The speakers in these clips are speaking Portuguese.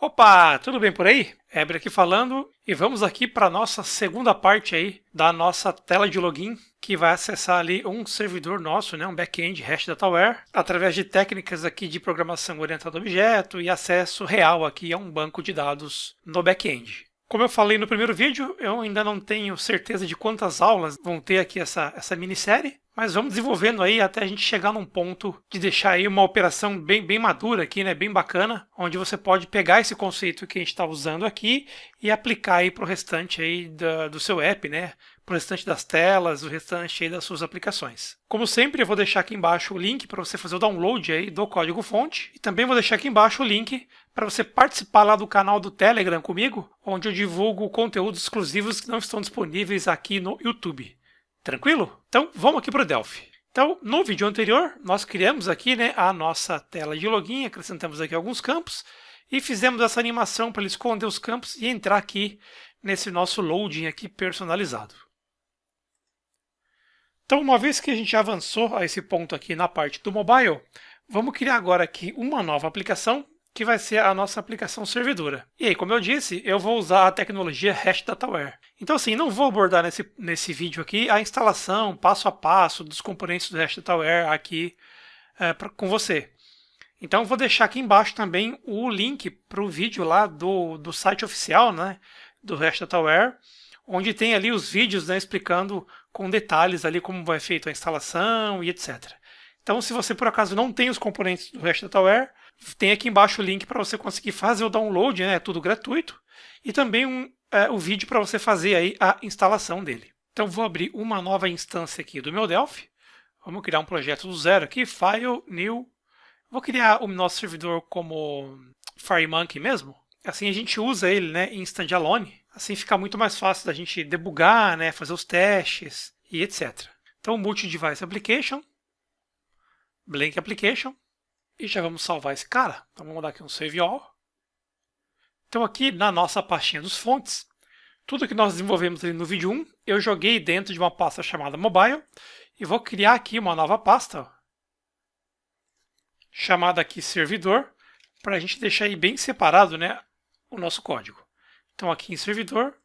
Opa, tudo bem por aí? Heber aqui falando e vamos aqui para a nossa segunda parte aí da nossa tela de login que vai acessar ali um servidor nosso, né, um back-end REST Dataware, através de técnicas aqui de programação orientada a objeto e acesso real aqui a um banco de dados no back-end. Como eu falei no primeiro vídeo, eu ainda não tenho certeza de quantas aulas vão ter aqui essa minissérie, mas vamos desenvolvendo aí até a gente chegar num ponto de deixar aí uma operação bem madura aqui, né, bem bacana, onde você pode pegar esse conceito que a gente está usando aqui e aplicar aí para o restante aí do seu app, né, para o restante das telas, o restante aí das suas aplicações. Como sempre, eu vou deixar aqui embaixo o link para você fazer o download aí do código-fonte e também vou deixar aqui embaixo o link para você participar lá do canal do Telegram comigo, onde eu divulgo conteúdos exclusivos que não estão disponíveis aqui no YouTube. Tranquilo? Então, vamos aqui para o Delphi. Então, no vídeo anterior, nós criamos aqui, né, a nossa tela de login, acrescentamos aqui alguns campos e fizemos essa animação para ele esconder os campos e entrar aqui nesse nosso loading aqui personalizado. Então, uma vez que a gente avançou a esse ponto aqui na parte do mobile, vamos criar agora aqui uma nova aplicação que vai ser a nossa aplicação servidora. E aí, como eu disse, eu vou usar a tecnologia REST Dataware. Então, assim, não vou abordar nesse vídeo aqui a instalação passo a passo dos componentes do REST Dataware aqui com você. Então, vou deixar aqui embaixo também o link para o vídeo lá do site oficial, né, do REST Dataware, onde tem ali os vídeos, né, explicando com detalhes ali como vai feita a instalação e etc. Então, se você por acaso não tem os componentes do REST Dataware, tem aqui embaixo o link para você conseguir fazer o download, né? É tudo gratuito. E também o vídeo para você fazer aí a instalação dele. Então vou abrir uma nova instância aqui do meu Delphi. Vamos criar um projeto do zero aqui, File, New. Vou criar o nosso servidor como FireMonkey mesmo. Assim a gente usa ele, né, em standalone. Assim fica muito mais fácil da gente debugar, né, fazer os testes e etc. Então Multi-Device Application, Blank Application. E já vamos salvar esse cara. Então vamos dar aqui um Save All. Então aqui na nossa pastinha dos fontes, tudo que nós desenvolvemos ali no vídeo 1, eu joguei dentro de uma pasta chamada Mobile. E vou criar aqui uma nova pasta, chamada aqui Servidor, para a gente deixar aí bem separado, né, o nosso código. Então aqui em Servidor,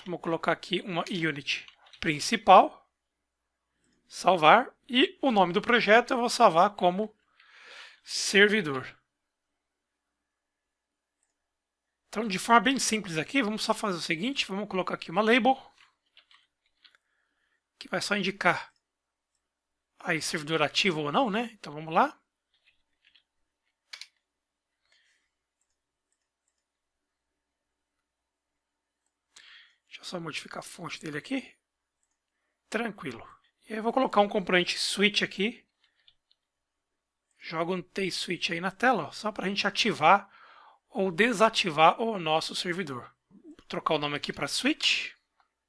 vamos colocar aqui uma unit principal, salvar, e o nome do projeto eu vou salvar como servidor. Então, de forma bem simples aqui, vamos só fazer o seguinte, vamos colocar aqui uma label, que vai só indicar aí servidor ativo ou não, né? Então vamos lá. Deixa eu só modificar a fonte dele aqui. Tranquilo. E aí eu vou colocar um componente switch aqui. Joga um T-switch aí na tela, ó, só para a gente ativar ou desativar o nosso servidor. Vou trocar o nome aqui para switch.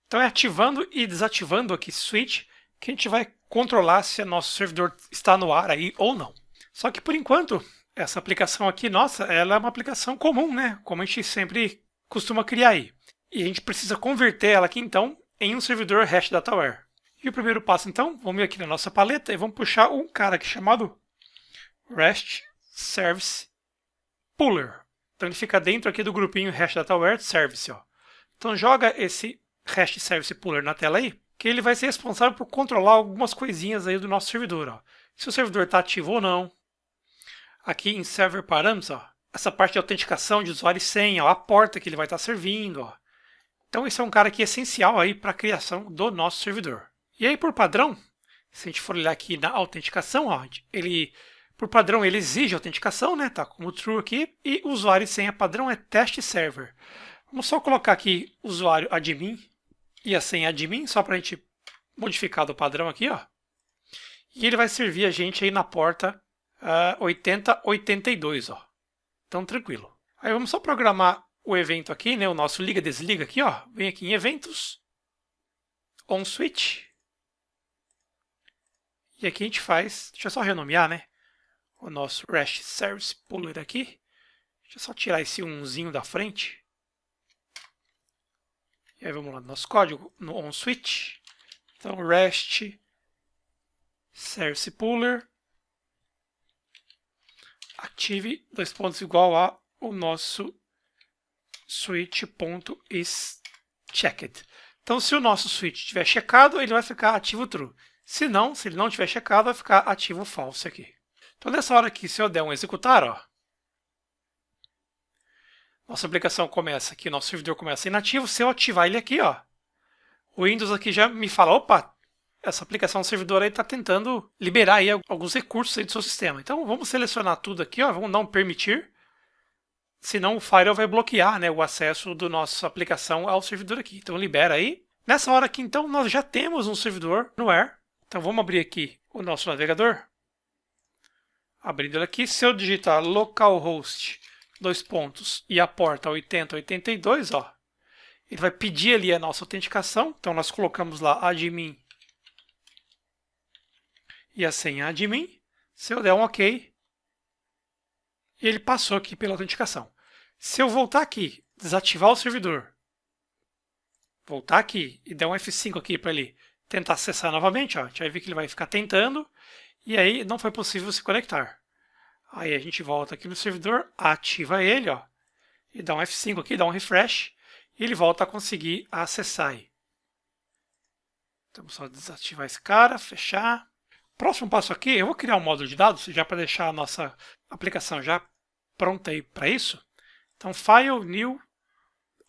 Então é ativando e desativando aqui switch que a gente vai controlar se o nosso servidor está no ar aí ou não. Só que por enquanto, essa aplicação aqui nossa, ela é uma aplicação comum, né? Como a gente sempre costuma criar aí. E a gente precisa converter ela aqui então em um servidor REST Dataware. E o primeiro passo então, vamos vir aqui na nossa paleta e vamos puxar um cara aqui chamado REST Service Puller. Então ele fica dentro aqui do grupinho REST Dataware Service. Ó. Então joga esse REST Service Puller na tela aí, que ele vai ser responsável por controlar algumas coisinhas aí do nosso servidor. Ó. Se o servidor está ativo ou não. Aqui em Server Parameters, ó, essa parte de autenticação de usuário e senha, ó, a porta que ele vai estar servindo. Ó. Então esse é um cara aqui essencial aí para a criação do nosso servidor. E aí por padrão, se a gente for olhar aqui na autenticação, ó, por padrão ele exige autenticação, né? Tá como true aqui. E usuário e senha padrão é test server. Vamos só colocar aqui usuário admin e a senha admin, só para a gente modificar do padrão aqui, ó. E ele vai servir a gente aí na porta 8082, ó. Então tranquilo. Aí vamos só programar o evento aqui, né? O nosso liga-desliga aqui, ó. Vem aqui em eventos, on switch. E aqui a gente faz, deixa eu só renomear, né? O nosso REST Service Puller aqui. Deixa eu só tirar esse 1zinho da frente. E aí vamos lá no nosso código, no onSwitch. Então, REST Service Puller. Active, 2 pontos igual a o nosso switch.isChecked. Então, se o nosso switch estiver checado, ele vai ficar ativo true. Se não, se ele não estiver checado, vai ficar ativo false aqui. Então, nessa hora aqui, se eu der um executar, ó, nossa aplicação começa aqui, nosso servidor começa inativo. Se eu ativar ele aqui, ó, o Windows aqui já me fala, opa, essa aplicação do servidor aí está tentando liberar aí alguns recursos aí do seu sistema. Então, vamos selecionar tudo aqui, ó, vamos dar um permitir. Senão o firewall vai bloquear, né, o acesso da nossa aplicação ao servidor aqui. Então libera aí. Nessa hora aqui, então, nós já temos um servidor no Air. Então vamos abrir aqui o nosso navegador. Abrindo ele aqui, se eu digitar localhost, e a porta 8082, ó, ele vai pedir ali a nossa autenticação. Então nós colocamos lá admin e a senha admin. Se eu der um OK, ele passou aqui pela autenticação. Se eu voltar aqui, desativar o servidor, voltar aqui e der um F5 aqui para ele tentar acessar novamente, ó, a gente vai ver que ele vai ficar tentando e aí não foi possível se conectar. Aí a gente volta aqui no servidor, ativa ele, ó, e dá um F5 aqui, dá um refresh e ele volta a conseguir acessar aí. Então só desativar esse cara, fechar. Próximo passo aqui, eu vou criar um módulo de dados já para deixar a nossa aplicação já pronta aí para isso. Então, File, New,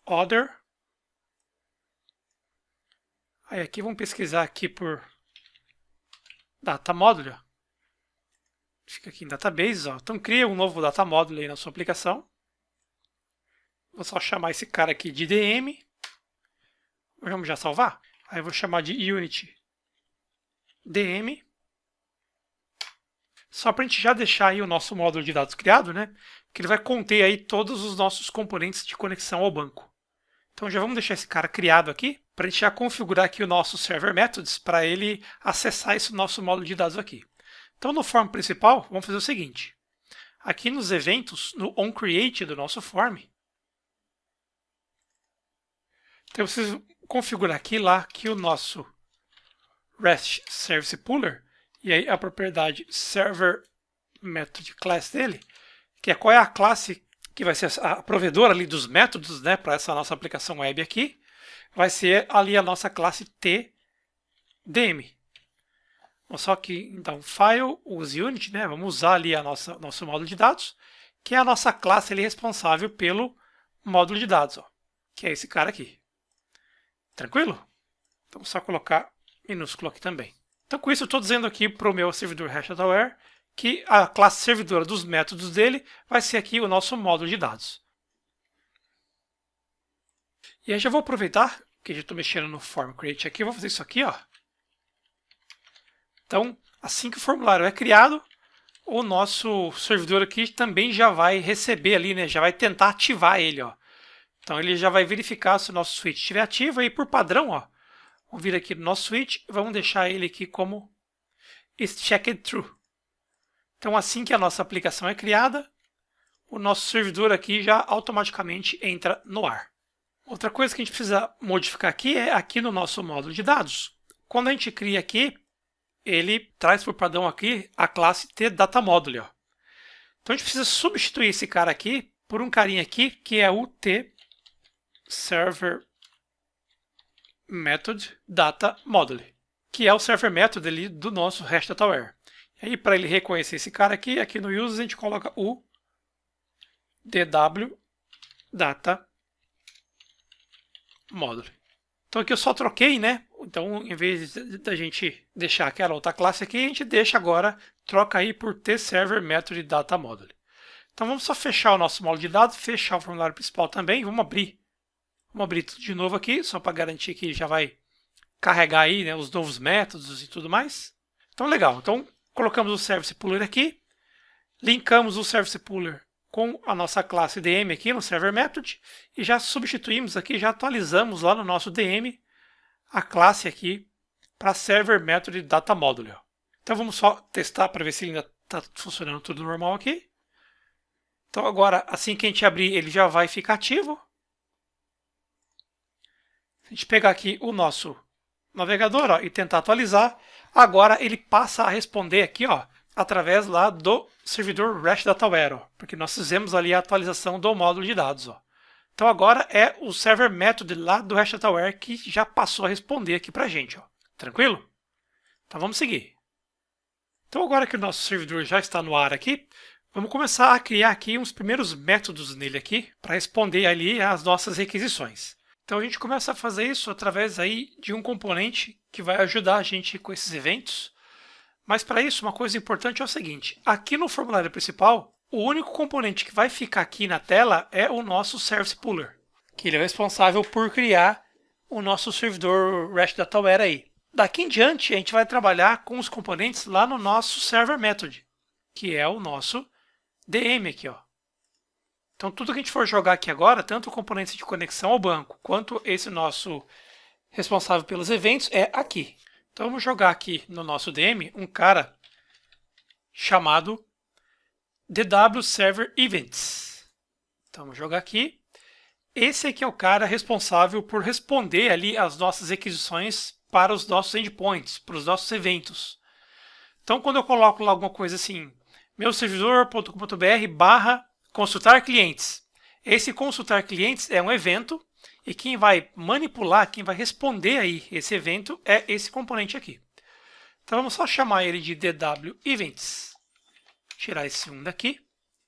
Other. Aí aqui vamos pesquisar aqui por Data Module. Fica aqui em Database, ó. Então cria um novo Data Module aí na sua aplicação. Vou só chamar esse cara aqui de DM. Vamos já salvar? Aí eu vou chamar de Unity DM. Só para a gente já deixar aí o nosso módulo de dados criado, né? Que ele vai conter aí todos os nossos componentes de conexão ao banco. Então já vamos deixar esse cara criado aqui, para a gente já configurar aqui o nosso Server Methods, para ele acessar esse nosso módulo de dados aqui. Então no form principal, vamos fazer o seguinte. Aqui nos eventos, no onCreate do nosso form, então eu preciso configurar aqui lá que o nosso REST Service Pooler, e aí a propriedade Server Method Class dele, que é qual é a classe que vai ser a provedora ali dos métodos, né, para essa nossa aplicação web aqui, vai ser ali a nossa classe TDM. Só que, então, File, use Unity, né, vamos usar ali a nosso módulo de dados, que é a nossa classe ali responsável pelo módulo de dados, ó, que é esse cara aqui. Tranquilo? Então, só colocar minúsculo aqui também. Então, com isso, eu estou dizendo aqui para o meu servidor HashDataWare que a classe servidora dos métodos dele vai ser aqui o nosso módulo de dados. E aí já vou aproveitar que já estou mexendo no Form Create aqui, eu vou fazer isso aqui, ó. Então, assim que o formulário é criado, o nosso servidor aqui também já vai receber ali, né? Já vai tentar ativar ele, ó. Então, ele já vai verificar se o nosso switch estiver ativo e por padrão, ó. Vamos vir aqui no nosso switch, vamos deixar ele aqui como isChecked True. Então, assim que a nossa aplicação é criada, o nosso servidor aqui já automaticamente entra no ar. Outra coisa que a gente precisa modificar aqui é aqui no nosso módulo de dados. Quando a gente cria aqui, ele traz por padrão aqui a classe TDataModule. Ó. Então, a gente precisa substituir esse cara aqui por um carinha aqui, que é o tServerMethodDataModule, que é o server method ali do nosso HashDataWare. E aí, para ele reconhecer esse cara aqui, aqui no use a gente coloca o DW-Data-Module. Então aqui eu só troquei, né? Então, em vez da gente deixar aquela outra classe aqui, a gente deixa agora, troca aí por tServerMethodDataModule. Então vamos só fechar o nosso módulo de dados, fechar o formulário principal também, vamos abrir tudo de novo aqui, só para garantir que já vai carregar aí, né, os novos métodos e tudo mais. Então legal, então colocamos o Service Pooler aqui, linkamos o Service Pooler com a nossa classe DM aqui no Server Method e já substituímos aqui, já atualizamos lá no nosso DM a classe aqui para Server Method Data Module. Então vamos só testar para ver se ele ainda está funcionando tudo normal aqui. Então agora, assim que a gente abrir, ele já vai ficar ativo. Se a gente pegar aqui o nosso navegador, ó, e tentar atualizar, agora ele passa a responder aqui, ó, através lá do servidor REST DataWare, ó, porque nós fizemos ali a atualização do módulo de dados. Ó. Então agora é o server method lá do REST DataWare que já passou a responder aqui para a gente. Ó. Tranquilo? Então vamos seguir. Então agora que o nosso servidor já está no ar aqui, vamos começar a criar aqui uns primeiros métodos nele aqui para responder ali às nossas requisições. Então a gente começa a fazer isso através aí de um componente que vai ajudar a gente com esses eventos. Mas para isso, uma coisa importante é o seguinte, aqui no formulário principal, o único componente que vai ficar aqui na tela é o nosso Service Pooler, que ele é responsável por criar o nosso servidor REST DataWare aí. Daqui em diante, a gente vai trabalhar com os componentes lá no nosso Server Method, que é o nosso DM aqui, ó. Então, tudo que a gente for jogar aqui agora, tanto o componente de conexão ao banco, quanto esse nosso responsável pelos eventos, é aqui. Então, vamos jogar aqui no nosso DM um cara chamado DW Server Events. Então, vamos jogar aqui. Esse aqui é o cara responsável por responder ali as nossas requisições para os nossos endpoints, para os nossos eventos. Então, quando eu coloco lá alguma coisa assim, meu servidor.com.br/consultar clientes. Esse consultar clientes é um evento e quem vai manipular, quem vai responder aí esse evento é esse componente aqui. Então, vamos só chamar ele de DW Events. Tirar esse 1 daqui.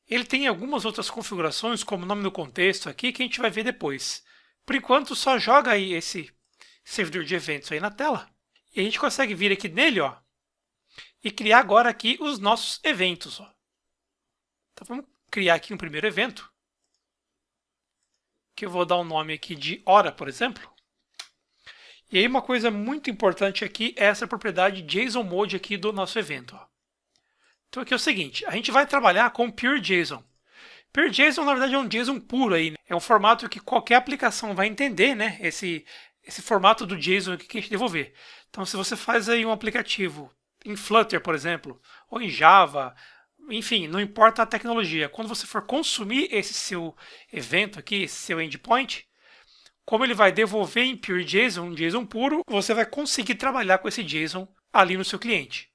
Ele tem algumas outras configurações, como o nome do contexto aqui, que a gente vai ver depois. Por enquanto, só joga aí esse servidor de eventos aí na tela. E a gente consegue vir aqui nele, ó, e criar agora aqui os nossos eventos. Ó. Então vamos criar aqui um primeiro evento, que eu vou dar um nome aqui de hora, por exemplo. E aí uma coisa muito importante aqui é essa propriedade JSON Mode aqui do nosso evento. Ó. Então aqui é o seguinte, a gente vai trabalhar com Pure JSON. Pure JSON, na verdade, é um JSON puro aí, né? É um formato que qualquer aplicação vai entender, né? Esse formato do JSON aqui que a gente devolver. Então, se você faz aí um aplicativo em Flutter, por exemplo, ou em Java, enfim, não importa a tecnologia. Quando você for consumir esse seu evento aqui, esse seu endpoint, como ele vai devolver em Pure JSON, um JSON puro, você vai conseguir trabalhar com esse JSON ali no seu cliente.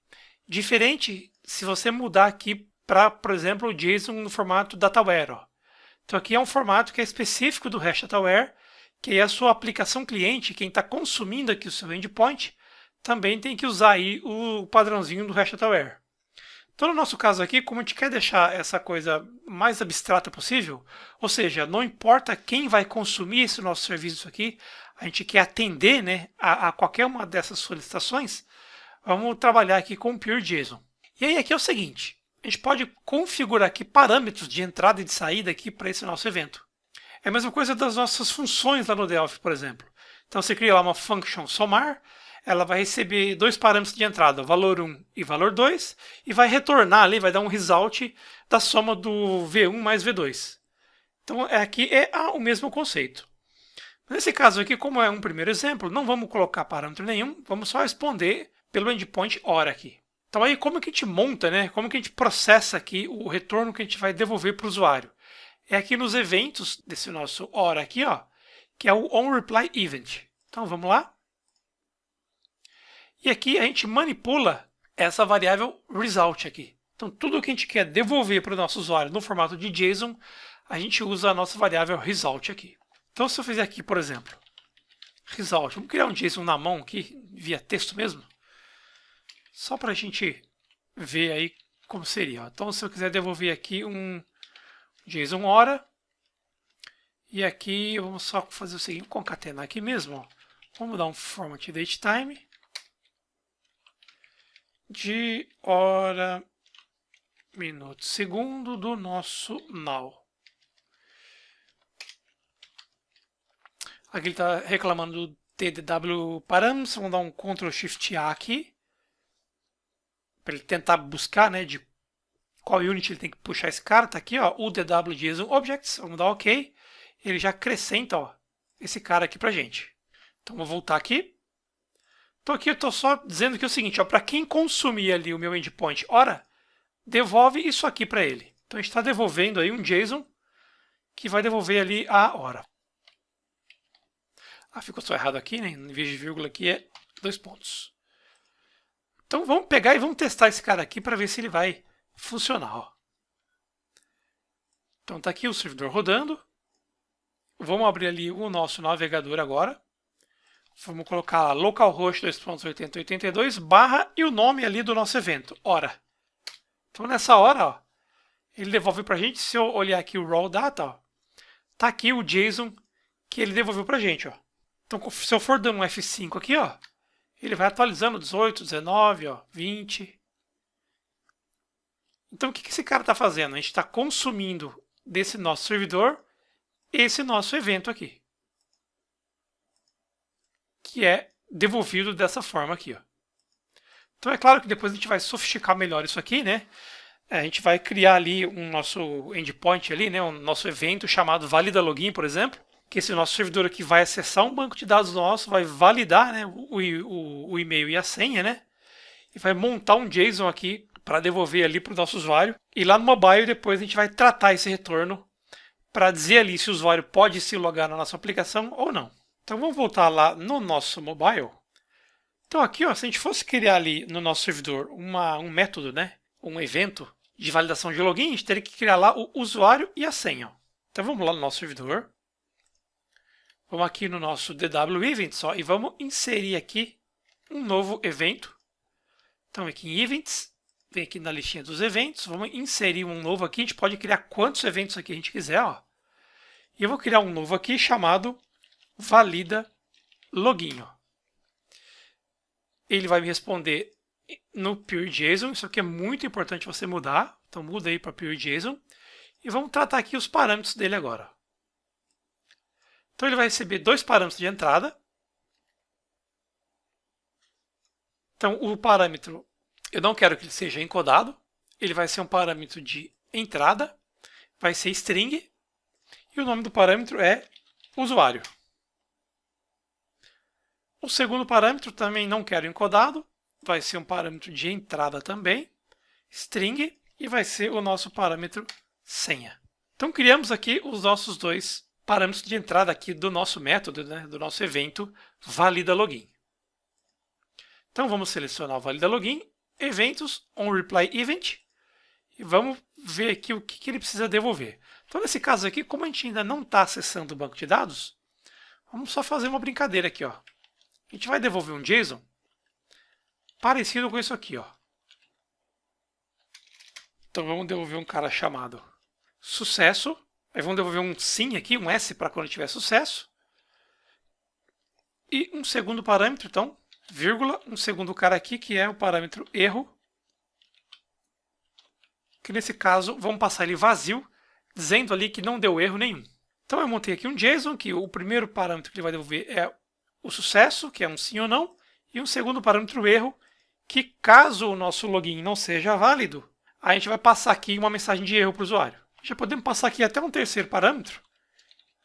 Diferente se você mudar aqui para, por exemplo, o JSON no formato DataWare. Ó. Então aqui é um formato que é específico do REST DataWare, que é a sua aplicação cliente, quem está consumindo aqui o seu endpoint, também tem que usar aí o padrãozinho do REST DataWare. Então no nosso caso aqui, como a gente quer deixar essa coisa mais abstrata possível, ou seja, não importa quem vai consumir esse nosso serviço aqui, a gente quer atender, né, a qualquer uma dessas solicitações, vamos trabalhar aqui com o Pure JSON. E aí aqui é o seguinte, a gente pode configurar aqui parâmetros de entrada e de saída aqui para esse nosso evento. É a mesma coisa das nossas funções lá no Delphi, por exemplo. Então você cria lá uma function somar, ela vai receber dois parâmetros de entrada, valor 1 e valor 2, e vai retornar ali, vai dar um result da soma do V1 mais V2. Então aqui é o mesmo conceito. Nesse caso aqui, como é um primeiro exemplo, não vamos colocar parâmetro nenhum, vamos só responder pelo endpoint hora aqui. Então aí como que a gente monta, né? Como que a gente processa aqui o retorno que a gente vai devolver para o usuário? É aqui nos eventos desse nosso hora aqui, ó, que é o onReplyEvent. Então vamos lá. E aqui a gente manipula essa variável result aqui. Então tudo que a gente quer devolver para o nosso usuário no formato de JSON, a gente usa a nossa variável result aqui. Então se eu fizer aqui, por exemplo, result, vamos criar um JSON na mão aqui, via texto mesmo. Só para a gente ver aí como seria. Então, se eu quiser devolver aqui um JSON hora, e aqui vamos só fazer o seguinte, concatenar aqui mesmo. Ó. Vamos dar um format datetime de hora, minuto, segundo do nosso now. Aqui ele está reclamando do TDW params, vamos dar um Ctrl Shift A aqui. Para ele tentar buscar, né, de qual unit ele tem que puxar esse cara. Tá aqui, ó, o DW JSON Objects. Vamos dar OK. Ele já acrescenta, ó, esse cara aqui pra gente. Então, vou voltar aqui. Então, aqui eu estou só dizendo que é o seguinte, ó, para quem consumir ali o meu endpoint hora, devolve isso aqui para ele. Então, a gente está devolvendo aí um JSON que vai devolver ali a hora. Ficou só errado aqui, né? Em vez de vírgula aqui é 2 pontos. Então Então vamos pegar e vamos testar esse cara aqui para ver se ele vai funcionar. Ó. Então está aqui o servidor rodando. Vamos abrir ali o nosso navegador agora. Vamos colocar lá localhost 2.80.82 barra e o nome ali do nosso evento, hora. Então nessa hora, ó, ele devolve para a gente. Se eu olhar aqui o raw data, ó, tá aqui o JSON que ele devolveu para a gente. Ó. Então se eu for dando um F5 aqui, ó, ele vai atualizando 18, 19, ó, 20. Então o que esse cara está fazendo? A gente está consumindo desse nosso servidor esse nosso evento aqui, que é devolvido dessa forma aqui. Ó. Então é claro que depois a gente vai sofisticar melhor isso aqui, né? A gente vai criar ali um nosso endpoint ali, né? Um nosso evento chamado valida login, por exemplo, que esse nosso servidor aqui vai acessar um banco de dados nosso, vai validar, né, o e-mail e a senha, né? E vai montar um JSON aqui para devolver ali para o nosso usuário. E lá no mobile depois a gente vai tratar esse retorno para dizer ali se o usuário pode se logar na nossa aplicação ou não. Então vamos voltar lá no nosso mobile. Então aqui, ó, se a gente fosse criar ali no nosso servidor um método, né, um evento de validação de login, a gente teria que criar lá o usuário e a senha. Ó. Então vamos lá no nosso servidor. Vamos aqui no nosso DW Events ó, e vamos inserir aqui um novo evento. Então aqui em Events, vem aqui na listinha dos eventos, vamos inserir um novo aqui. A gente pode criar quantos eventos aqui a gente quiser. Ó. E eu vou criar um novo aqui chamado valida login. Ó. Ele vai me responder no PureJSON. Isso aqui é muito importante você mudar. Então muda aí para PureJSON. E vamos tratar aqui os parâmetros dele agora. Então ele vai receber dois parâmetros de entrada. Então o parâmetro, eu não quero que ele seja encodado. Ele vai ser um parâmetro de entrada. Vai ser string. E o nome do parâmetro é usuário. O segundo parâmetro também não quero encodado. Vai ser um parâmetro de entrada também. String. E vai ser o nosso parâmetro senha. Então criamos aqui os nossos dois parâmetros de entrada aqui do nosso método, né, do nosso evento valida login. Então vamos selecionar o valida login, eventos, onReplyEvent, e vamos ver aqui o que ele precisa devolver. Então nesse caso aqui, como a gente ainda não está acessando o banco de dados, vamos só fazer uma brincadeira aqui. Ó. A gente vai devolver um JSON parecido com isso aqui. Ó. Então vamos devolver um cara chamado sucesso. Aí vamos devolver um sim aqui, um S para quando tiver sucesso. E um segundo parâmetro, então, vírgula, um segundo cara aqui, que é o parâmetro erro. Que nesse caso, vamos passar ele vazio, dizendo ali que não deu erro nenhum. Então eu montei aqui um JSON, que o primeiro parâmetro que ele vai devolver é o sucesso, que é um sim ou não. E um segundo parâmetro erro, que caso o nosso login não seja válido, a gente vai passar aqui uma mensagem de erro para o usuário. Já podemos passar aqui até um terceiro parâmetro,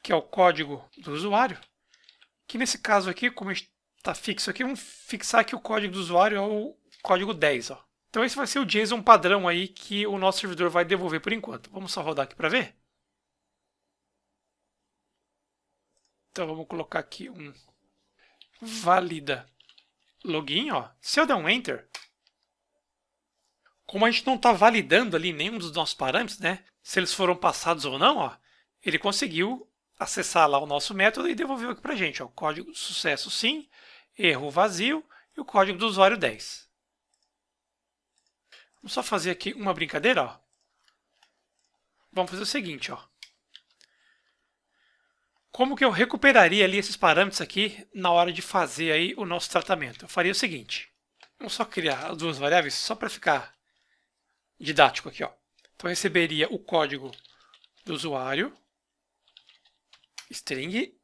que é o código do usuário, que nesse caso aqui, como está fixo aqui, vamos fixar que o código do usuário é o código 10. Ó. Então esse vai ser o JSON padrão aí que o nosso servidor vai devolver por enquanto. Vamos só rodar aqui para ver. Então vamos colocar aqui um valida login. Ó. Se eu der um Enter, como a gente não está validando ali nenhum dos nossos parâmetros, né? Se eles foram passados ou não, ó, ele conseguiu acessar lá o nosso método e devolveu aqui para a gente. Ó, código sucesso sim, erro vazio e o código do usuário 10. Vamos só fazer aqui uma brincadeira. Ó. Vamos fazer o seguinte. Ó. Como que eu recuperaria ali esses parâmetros aqui na hora de fazer aí o nosso tratamento? Eu faria o seguinte. Vamos só criar as duas variáveis só para ficar didático aqui. Ó. Então, eu receberia o código do usuário, string,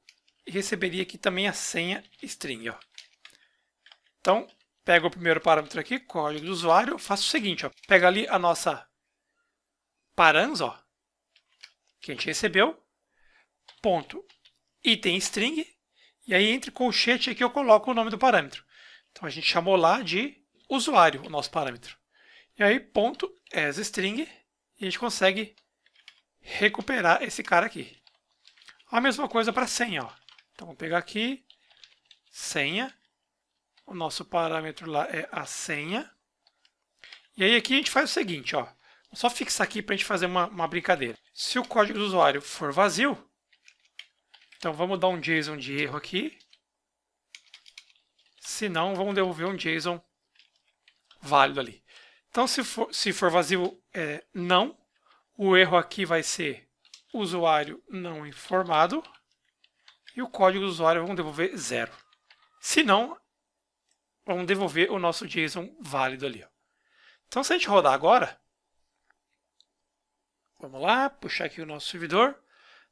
e receberia aqui também a senha string. Ó. Então, pego o primeiro parâmetro aqui, código do usuário, faço o seguinte, ó, pego ali a nossa params, ó, que a gente recebeu, ponto item string, e aí entre colchete aqui eu coloco o nome do parâmetro. Então, a gente chamou lá de usuário, o nosso parâmetro. E aí, ponto asString, e a gente consegue recuperar esse cara aqui. A mesma coisa para senha. Ó. Então, vamos pegar aqui, senha. O nosso parâmetro lá é a senha. E aí aqui a gente faz o seguinte, ó. Vou só fixar aqui para a gente fazer uma brincadeira. Se o código do usuário for vazio, então vamos dar um JSON de erro aqui. Se não, vamos devolver um JSON válido ali. Então, se for vazio, não. O erro aqui vai ser usuário não informado. E o código do usuário vamos devolver 0. Se não, vamos devolver o nosso JSON válido ali. Ó. Então, se a gente rodar agora, vamos lá, puxar aqui o nosso servidor.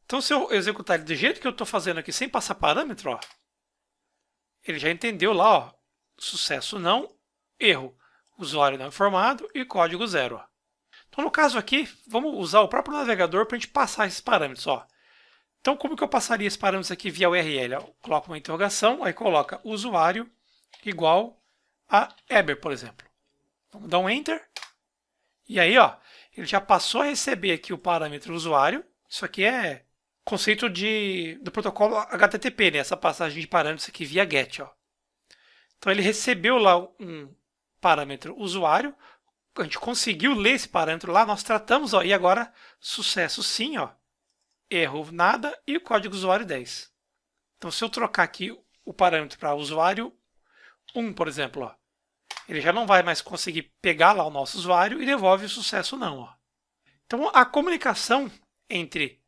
Então, se eu executar ele do jeito que eu estou fazendo aqui, sem passar parâmetro, ó, ele já entendeu lá, ó, sucesso não, erro, usuário não informado e código 0. Ó. Então, no caso aqui, vamos usar o próprio navegador para a gente passar esses parâmetros. Ó. Então, como que eu passaria esses parâmetros aqui via URL? Eu coloco uma interrogação, aí coloca usuário igual a Eber, por exemplo. Vamos dar um Enter. E aí, ó, ele já passou a receber aqui o parâmetro usuário. Isso aqui é conceito do protocolo HTTP, né? Essa passagem de parâmetros aqui via GET. Ó. Então, ele recebeu lá um parâmetro usuário. A gente conseguiu ler esse parâmetro lá, nós tratamos, ó, e agora sucesso sim, ó, erro nada e o código usuário 10. Então, se eu trocar aqui o parâmetro para usuário 1, por exemplo, ó, ele já não vai mais conseguir pegar lá o nosso usuário e devolve o sucesso não. Ó. Então, a comunicação entre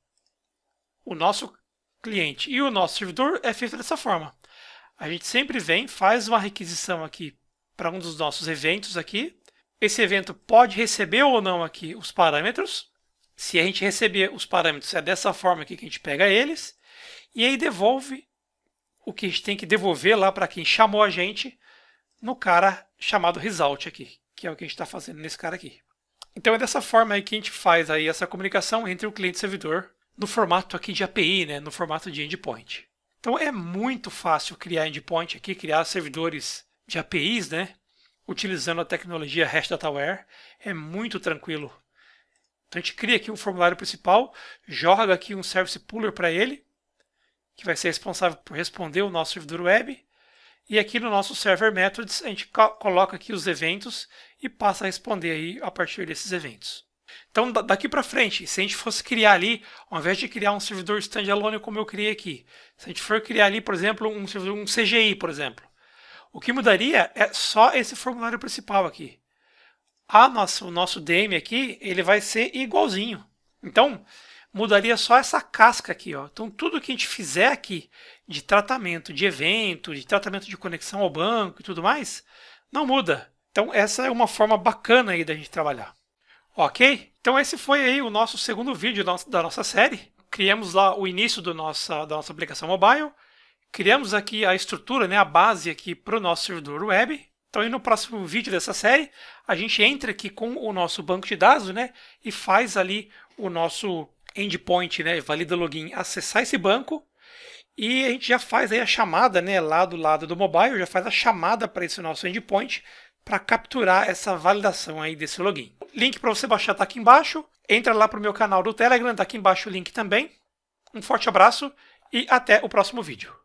o nosso cliente e o nosso servidor é feita dessa forma. A gente sempre vem, faz uma requisição aqui para um dos nossos eventos aqui. Esse evento pode receber ou não aqui os parâmetros. Se a gente receber os parâmetros, é dessa forma aqui que a gente pega eles. E aí devolve o que a gente tem que devolver lá para quem chamou a gente no cara chamado result aqui, que é o que a gente está fazendo nesse cara aqui. Então é dessa forma aí que a gente faz aí essa comunicação entre o cliente e o servidor no formato aqui de API, né, no formato de endpoint. Então é muito fácil criar endpoint aqui, criar servidores de APIs, né, utilizando a tecnologia REST Dataware. É muito tranquilo. Então a gente cria aqui um formulário principal, joga aqui um Service Pooler para ele, que vai ser responsável por responder o nosso servidor web. E aqui no nosso Server Methods, a gente coloca aqui os eventos e passa a responder aí a partir desses eventos. Então, daqui para frente, se a gente fosse criar ali, ao invés de criar um servidor standalone como eu criei aqui, se a gente for criar ali, por exemplo, um CGI, por exemplo, o que mudaria é só esse formulário principal aqui. O nosso DM aqui, ele vai ser igualzinho. Então, mudaria só essa casca aqui. Ó. Então, tudo que a gente fizer aqui de tratamento de evento, de tratamento de conexão ao banco e tudo mais, não muda. Então, essa é uma forma bacana aí da gente trabalhar. Ok? Então, esse foi aí o nosso segundo vídeo da nossa série. Criamos lá o início da nossa aplicação mobile. Criamos aqui a estrutura, né, a base aqui para o nosso servidor web. Então, aí no próximo vídeo dessa série, a gente entra aqui com o nosso banco de dados, né, e faz ali o nosso endpoint, né, valida login, acessar esse banco. E a gente já faz aí a chamada, né, lá do lado do mobile, já faz a chamada para esse nosso endpoint para capturar essa validação aí desse login. Link para você baixar está aqui embaixo. Entra lá para o meu canal do Telegram, está aqui embaixo o link também. Um forte abraço e até o próximo vídeo.